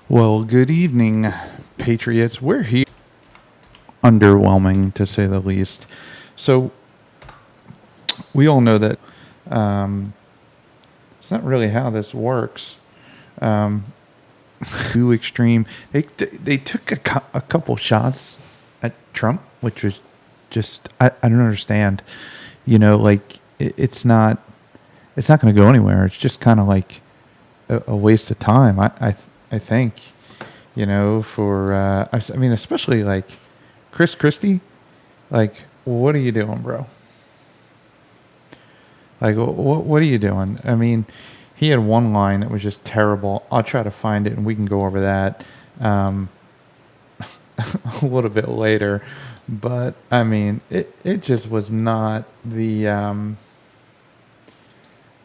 Well, good evening, Patriots. We're here. Underwhelming, to say the least. So, we all know that it's not really how this works. Too extreme. They took a couple shots at Trump, which was just I don't understand. Like it's not going to go anywhere. It's just kind of like a waste of time. I think, for I mean, especially like Chris Christie, like what are you doing, bro? Like what are you doing? I mean, he had one line that was just terrible. I'll try to find it and we can go over that a little bit later. But I mean, it just was not the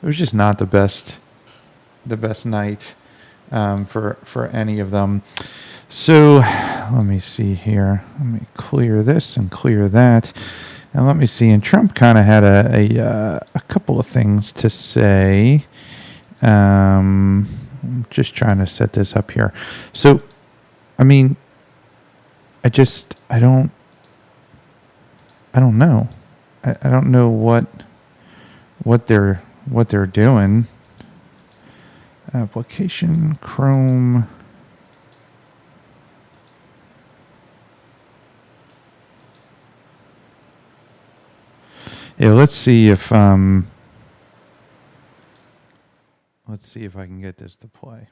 it was just not the best night for any of them. So let me see here. Let me clear this and clear that. And let me see. And Trump kind of had a couple of things to say. I'm just trying to set this up here. So, I mean, I don't know. I don't know what they're doing. Application Chrome. Yeah, let's see if I can get this to play.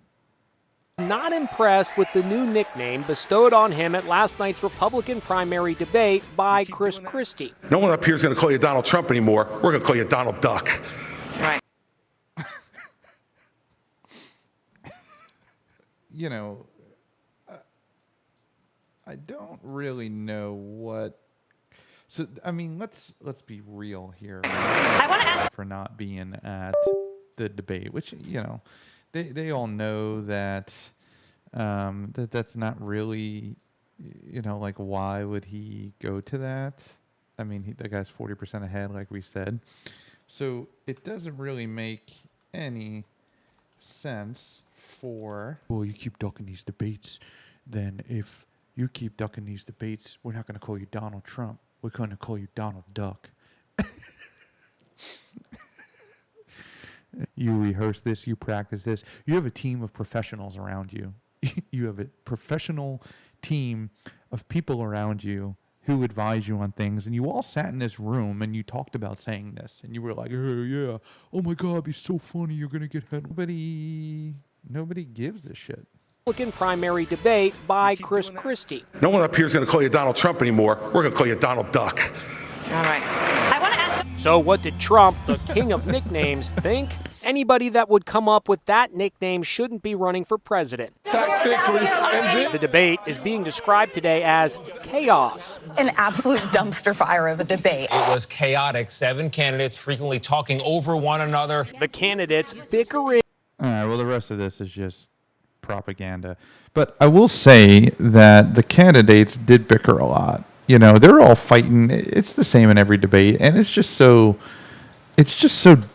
Not impressed with the new nickname bestowed on him at last night's Republican primary debate by Chris Christie. No one up here is going to call you Donald Trump anymore. We're going to call you Donald Duck. Right. I don't really know what. So I mean, let's be real here. I want to ask for not being at the debate, which they all know that that's not really like why would he go to that? I mean, the guy's 40% ahead, like we said, so it doesn't really make any sense for. Well, you keep ducking these debates, then if you keep ducking these debates, we're not going to call you Donald Trump. We're going to call you Donald Duck. You rehearse this, you practice this. You have a team of professionals around you. You have a professional team of people around you who advise you on things. And you all sat in this room and you talked about saying this. And you were like, oh, yeah. Oh, my God, it'd be so funny. You're going to get hit. Nobody gives a shit. Republican primary debate by Chris Christie. No one up here is going to call you Donald Trump anymore. We're going to call you Donald Duck. All right. I want to ask. So what did Trump, the king of nicknames, think? Anybody that would come up with that nickname shouldn't be running for president. The debate is being described today as chaos. An absolute dumpster fire of a debate. It was chaotic. 7 candidates frequently talking over one another. The candidates bickering. All right, well, the rest of this is just propaganda. But I will say that the candidates did bicker a lot. They're all fighting. It's the same in every debate, and it's just so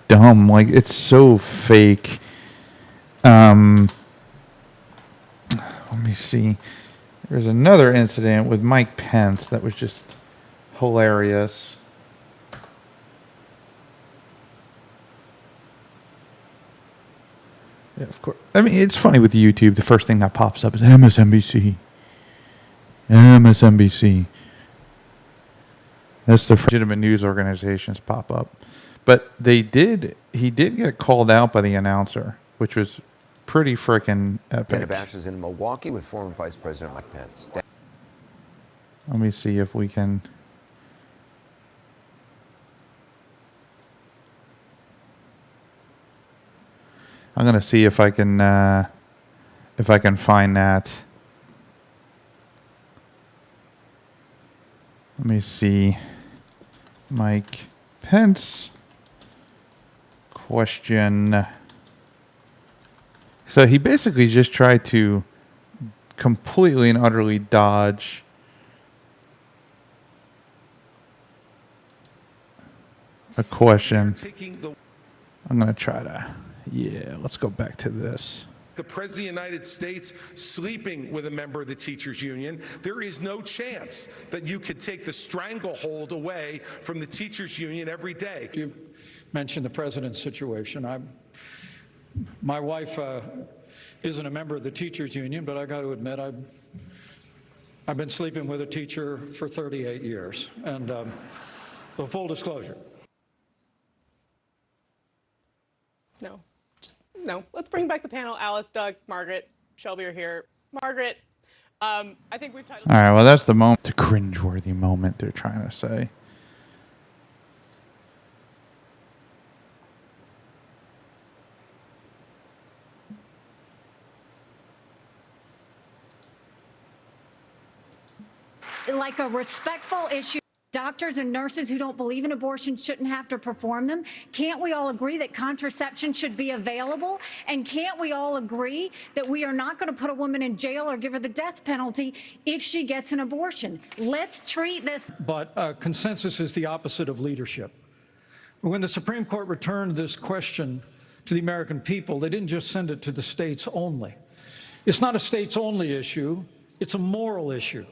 dumb. Like, it's so fake. Let me see. There's another incident with Mike Pence that was just hilarious. Yeah, of course. I mean, it's funny with YouTube. The first thing that pops up is MSNBC. MSNBC. That's the legitimate news organizations pop up. But he did get called out by the announcer, which was pretty freaking epic. Dana Bash is in Milwaukee with former Vice President Mike Pence. Let me see if we can. I'm gonna see if I can find that. Let me see. Mike Pence question. So he basically just tried to completely and utterly dodge a question. I'm going to try to, let's go back to this. the President of the United States sleeping with a member of the teachers union, there is no chance that you could take the stranglehold away from the teachers union every day. You mentioned the president's situation. My wife isn't a member of the teachers union, but I got to admit I've been sleeping with a teacher for 38 years. And so full disclosure. No, just no. Let's bring back the panel. Alice, Doug, Margaret, Shelby are here. Margaret, I think we've titled. All right, well, that's the moment. It's a cringeworthy moment they're trying to say. Like a respectful issue. Doctors and nurses who don't believe in abortion shouldn't have to perform them. Can't we all agree that contraception should be available? And can't we all agree that we are not going to put a woman in jail or give her the death penalty if she gets an abortion? Let's treat this. But consensus is the opposite of leadership. When the Supreme Court returned this question to the American people, they didn't just send it to the states only. It's not a states only issue. It's a moral issue.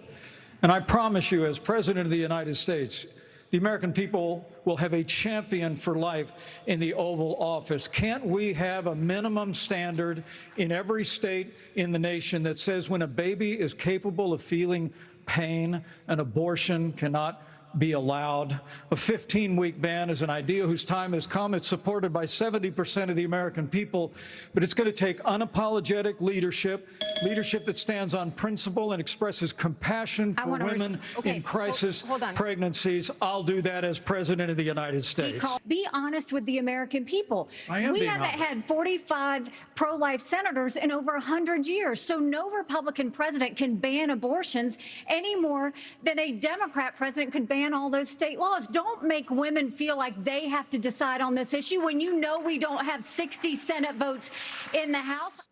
And I promise you, as President of the United States, the American people will have a champion for life in the Oval Office. Can't we have a minimum standard in every state in the nation that says when a baby is capable of feeling pain, an abortion cannot be allowed? A 15-week ban is an idea whose time has come. It's supported by 70% of the American people, but it's going to take unapologetic leadership that stands on principle and expresses compassion for women in crisis pregnancies. I'll do that as President of the United States. Be honest with the American people. We haven't had 45 pro-life senators in over 100 years, so no Republican president can ban abortions any more than a Democrat president could ban all those state laws. Don't make women feel like they have to decide on this issue when you know we don't have 60 Senate votes in the House.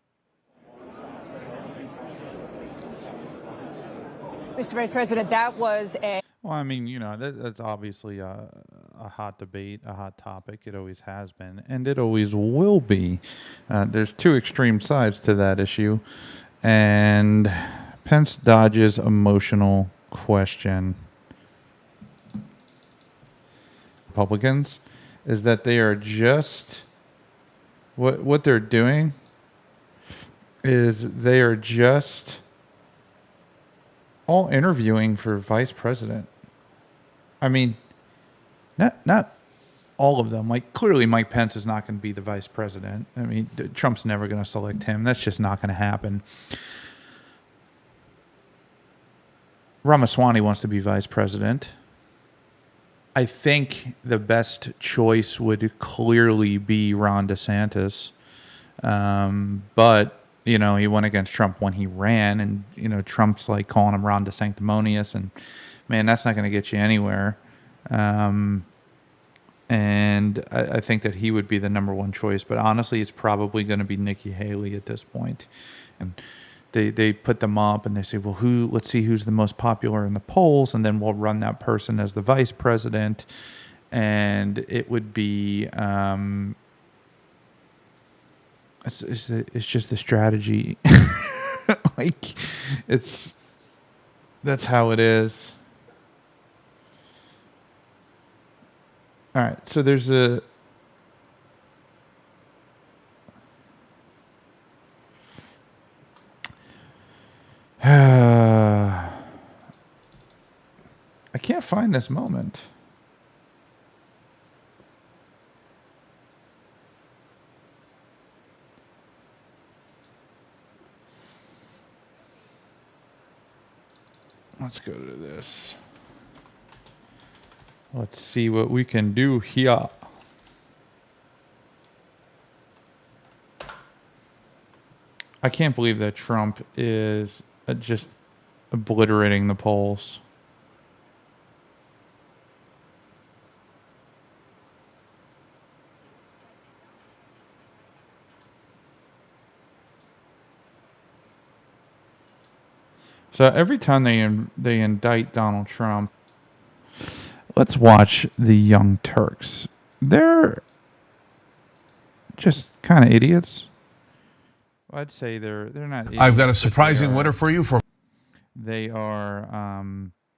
Mr. Vice President, that was a. Well, I mean, you know, that's obviously a hot debate, a hot topic. It always has been, and it always will be. There's two extreme sides to that issue, and Pence dodges emotional question. Republicans is that they are just what they're doing is they are just all interviewing for vice president. I mean, not all of them. Like, clearly Mike Pence is not going to be the vice president. I mean, Trump's never going to select him. That's just not going to happen. Ramaswamy wants to be vice president. I think the best choice would clearly be Ron DeSantis. But, you know, he went against Trump when he ran, and, you know, Trump's like calling him Ron DeSanctimonious, and, man, that's not going to get you anywhere. And I think that he would be the number one choice. But honestly, it's probably going to be Nikki Haley at this point. And they put them up and they say, well, let's see who's the most popular in the polls, and then we'll run that person as the vice president. And it would be it's just a strategy. Like, that's how it is. All right, so there's a I can't find this moment. Let's go to this. Let's see what we can do here. I can't believe that Trump is just obliterating the polls. So every time they indict Donald Trump, let's watch the Young Turks. They're just kind of idiots. I'd say they're not. I've got a idiots, but surprising winner for you from They are.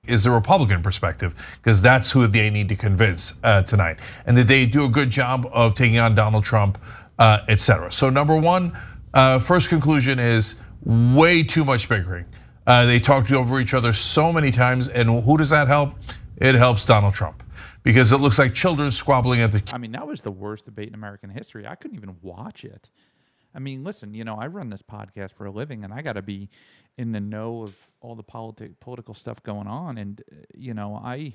is the Republican perspective, because that's who they need to convince tonight. And that they do a good job of taking on Donald Trump, et cetera. So number one, first conclusion is way too much bickering. They talked over each other so many times, and who does that help? It helps Donald Trump, because it looks like children squabbling at the. I mean, that was the worst debate in American history. I couldn't even watch it. I mean, listen, I run this podcast for a living, and I got to be in the know of all the political stuff going on. And, I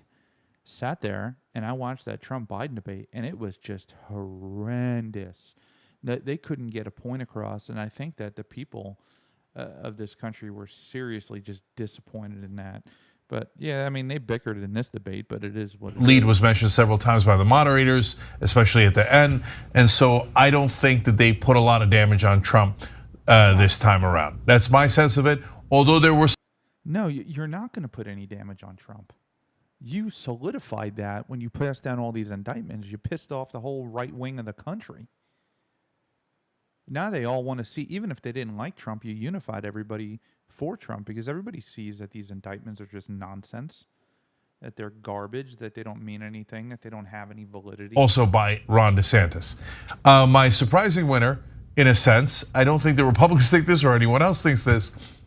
sat there and I watched that Trump-Biden debate, and it was just horrendous. They couldn't get a point across, and I think that the people of this country were seriously just disappointed in that. But yeah, I mean, they bickered in this debate, but it is what it Lead is. was mentioned several times by the moderators, especially at the end. And so I don't think that they put a lot of damage on Trump this time around. That's my sense of it. Although there were. No, you're not going to put any damage on Trump. You solidified that when you passed down all these indictments. You pissed off the whole right wing of the country. Now they all want to see, even if they didn't like Trump, you unified everybody for Trump, because everybody sees that these indictments are just nonsense, that they're garbage, that they don't mean anything, that they don't have any validity. Also by Ron DeSantis. My surprising winner, in a sense, I don't think the Republicans think this or anyone else thinks this,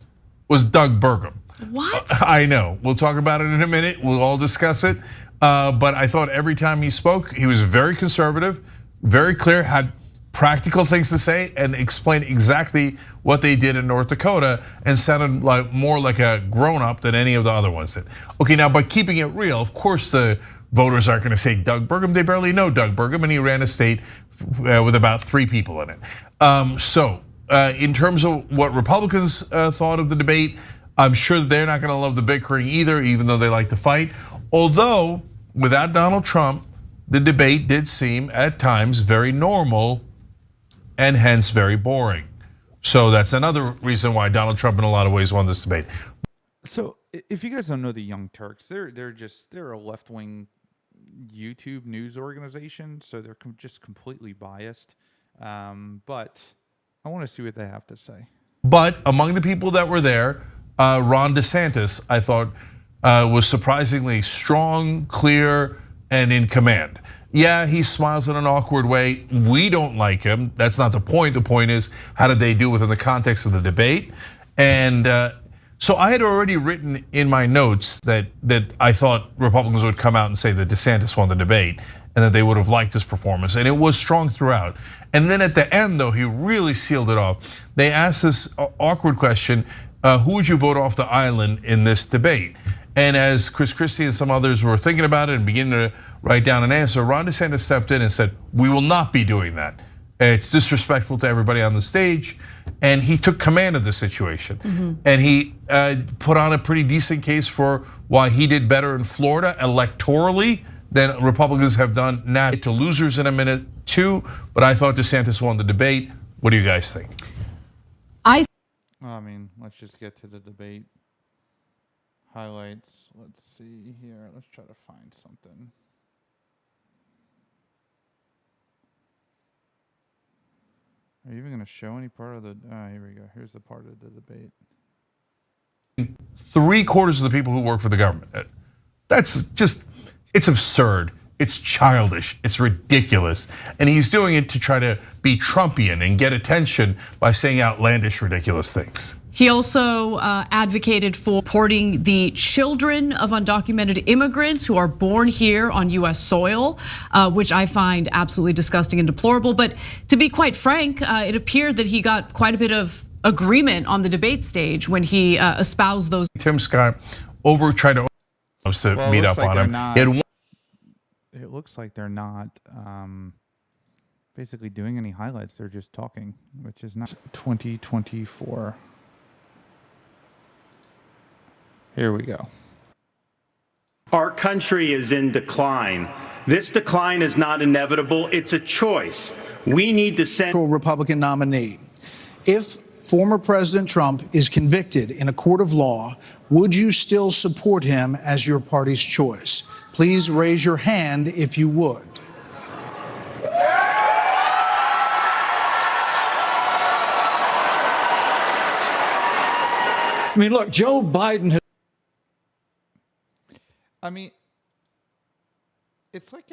was Doug Burgum. What? I know. We'll talk about it in a minute. We'll all discuss it. But I thought every time he spoke, he was very conservative, very clear, had practical things to say, and explained exactly what they did in North Dakota, and sounded more like a grown-up than any of the other ones did. Okay, now by keeping it real, of course the voters aren't going to say Doug Burgum. They barely know Doug Burgum, and he ran a state with about 3 people in it. So in terms of what Republicans thought of the debate, I'm sure they're not going to love the bickering either, even though they like to fight. Although, without Donald Trump, the debate did seem at times very normal and hence very boring. So that's another reason why Donald Trump in a lot of ways won this debate. So if you guys don't know the Young Turks, they're a left-wing YouTube news organization, so they're just completely biased. But I want to see what they have to say. But among the people that were there, Ron DeSantis, I thought, was surprisingly strong, clear, and in command. Yeah, he smiles in an awkward way. We don't like him. That's not the point. The point is, how did they do within the context of the debate? And so I had already written in my notes that I thought Republicans would come out and say that DeSantis won the debate, and that they would have liked his performance. And it was strong throughout. And then at the end, though, he really sealed it off. They asked this awkward question, who would you vote off the island in this debate? And as Chris Christie and some others were thinking about it and beginning to write down an answer, Ron DeSantis stepped in and said, we will not be doing that. It's disrespectful to everybody on the stage. And he took command of the situation. And he put on a pretty decent case for why he did better in Florida electorally than Republicans have done. Now to losers in a minute too, but I thought DeSantis won the debate. What do you guys think? I mean, let's just get to the debate highlights. Let's see here. Let's try to find something. Are you even going to show any part of the? Here we go. Here's the part of the debate. 3/4 of the people who work for the government. That's just, it's absurd. It's childish. It's ridiculous. And he's doing it to try to be Trumpian and get attention by saying outlandish, ridiculous things. He also advocated for deporting the children of undocumented immigrants who are born here on US soil, which I find absolutely disgusting and deplorable. But to be quite frank, it appeared that he got quite a bit of agreement on the debate stage when he espoused those. Tim Scott tried to meet up on him. It looks like they're not basically doing any highlights. They're just talking, which is not 2024. Here we go. Our country is in decline. This decline is not inevitable, it's a choice. We need to send a Republican nominee. If former President Trump is convicted in a court of law, would you still support him as your party's choice? Please raise your hand if you would. I mean, look, Joe Biden has. I mean, it's like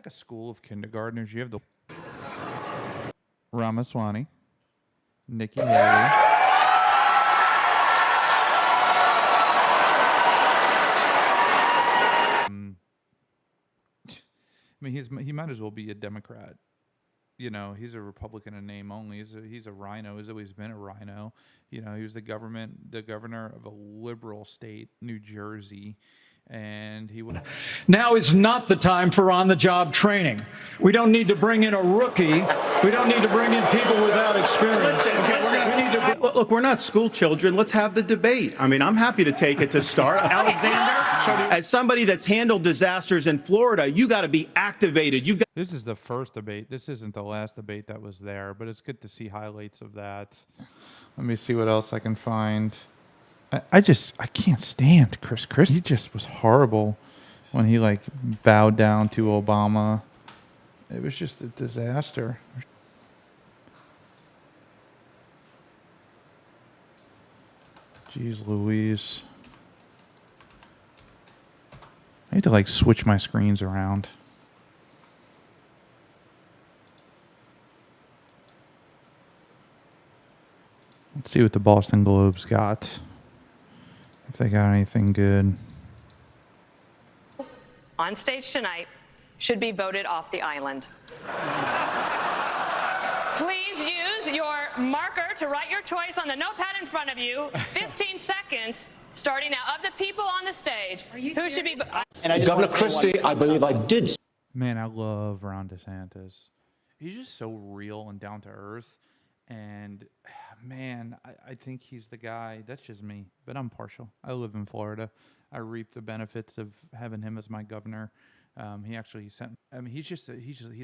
a school of kindergartners. You have the Ramaswamy, Nikki Haley. I mean, he might as well be a Democrat. You know, he's a Republican in name only. He's a rhino. He's always been a rhino. You know, he was the governor of a liberal state, New Jersey, and he would. Now is not the time for on-the-job training. We don't need to bring in a rookie. We don't need to bring in people without experience. Look, we're not school children. Let's have the debate. I mean, I'm happy to take it to start. Alexander, as somebody that's handled disasters in Florida, you got to be activated. You've got. This is the first debate. This isn't the last debate that was there, but it's good to see highlights of that. Let me see what else I can find. I can't stand Chris. He just was horrible when he like bowed down to Obama. It was just a disaster. Jeez Louise. I need to like switch my screens around. Let's see what the Boston Globe's got. If they got anything good. On stage tonight should be voted off the island. Please use your marker to write your choice on the notepad in front of you. 15 seconds starting now. Of the people on the stage, who should be... And Governor Christie, I believe I did. Man, I love Ron DeSantis. He's just so real and down to earth. And man, I think he's the guy. That's just me, but I'm partial. I live in Florida. I reap the benefits of having him as my governor. He actually sent. I mean, he's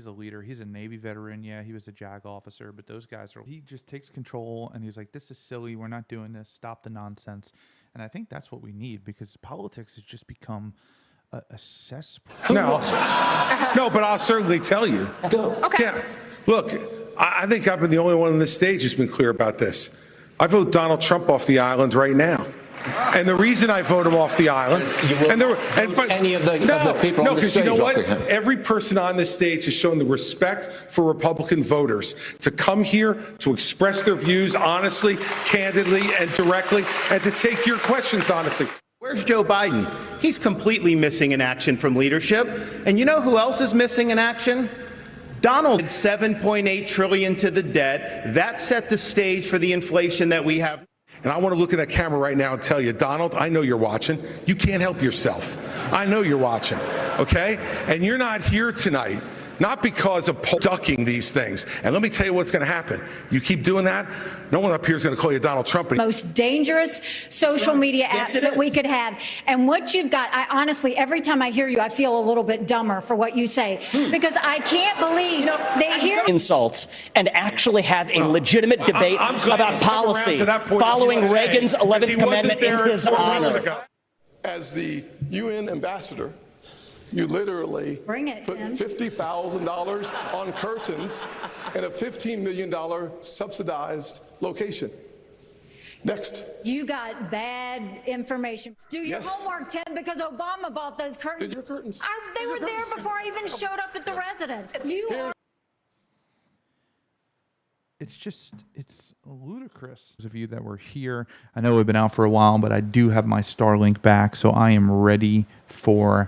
a leader. He's a Navy veteran. Yeah, he was a JAG officer. But those guys are. He just takes control, and he's like, "This is silly. We're not doing this. Stop the nonsense." And I think that's what we need because politics has just become a cesspool. No, but I'll certainly tell you. Go. Okay. Yeah. Look, I think I've been the only one on this stage who's been clear about this. I vote Donald Trump off the island right now. And the reason I vote him off the island, any of the people on the stage, you know what? off him. Every person on this stage has shown the respect for Republican voters to come here to express their views honestly, candidly, and directly, and to take your questions honestly. Where's Joe Biden? He's completely missing in action from leadership. And you know who else is missing in action? Donald, $7.8 trillion to the debt. That set the stage for the inflation that we have. And I want to look at that camera right now and tell you, Donald, I know you're watching. You can't help yourself. I know you're watching, okay? And you're not here tonight, not because of ducking these things. And let me tell you what's going to happen. You keep doing that, no one up here is going to call you Donald Trump. Most dangerous social media apps that we could have. And what you've got, I honestly, every time I hear you, I feel a little bit dumber for what you say. Because I can't believe they hear insults and actually have a legitimate debate about policy following Reagan's 11th Amendment in his honor. As the UN ambassador, you literally put $50,000 on curtains in a $15 million subsidized location. Next. You got bad information. Do your homework, Tim, because Obama bought those curtains. Did your curtains? They were there before I even showed up at the residence. You are. It's ludicrous. Those of you that were here, I know we've been out for a while, but I do have my Starlink back, so I am ready for